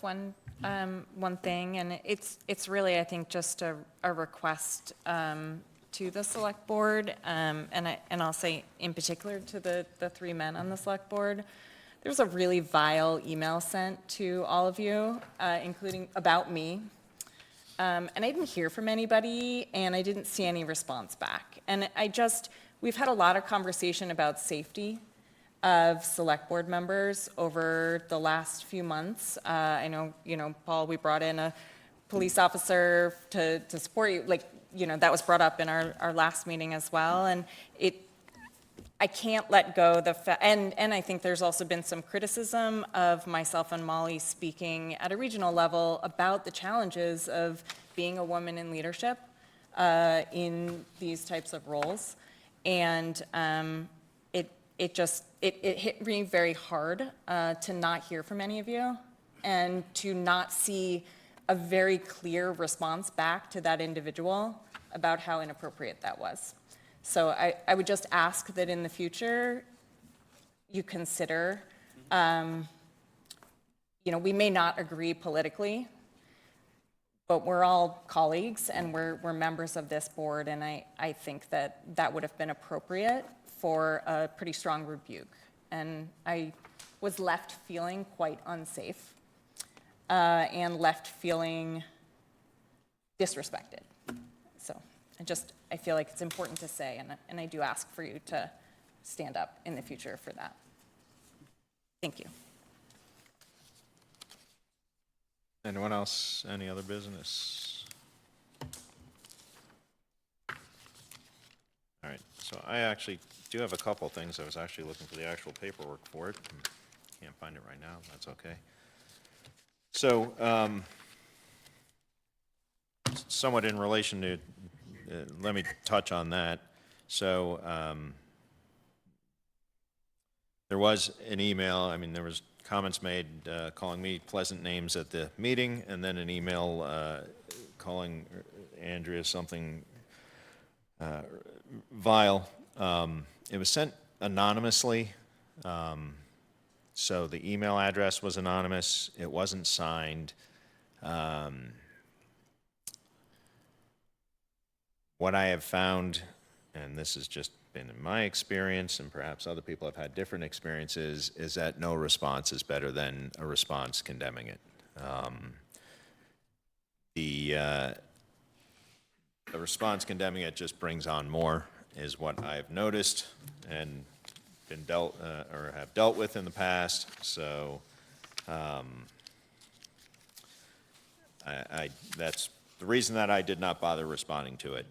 one thing, and it's really, I think, just a request to the select board, and I'll say in particular to the three men on the select board. There was a really vile email sent to all of you, including about me. And I didn't hear from anybody, and I didn't see any response back. And we've had a lot of conversation about safety of select board members over the last few months. I know, Paul, we brought in a police officer to support you. That was brought up in our last meeting as well. And I can't let go and I think there's also been some criticism of myself and Molly speaking at a regional level about the challenges of being a woman in leadership in these types of roles. And it hit me very hard to not hear from any of you and to not see a very clear response back to that individual about how inappropriate that was. So I would just ask that in the future, you consider, we may not agree politically, but we're all colleagues and we're members of this board, and I think that would have been appropriate for a pretty strong rebuke. And I was left feeling quite unsafe and left feeling disrespected. So I feel like it's important to say, and I do ask for you to stand up in the future for that. Thank you. Anyone else? Any other business? All right, so I actually do have a couple things. I was actually looking for the actual paperwork for it. Can't find it right now. That's okay. So, somewhat in relation to, let me touch on that. So, there was an email, there was comments made calling me pleasant names at the meeting, and then an email calling Andrea something vile. It was sent anonymously, so the email address was anonymous. It wasn't signed. What I have found, and this has just been in my experience, and perhaps other people have had different experiences, is that no response is better than a response condemning it. The response condemning it just brings on more, is what I've noticed and been dealt or have dealt with in the past. So that's the reason that I did not bother responding to it.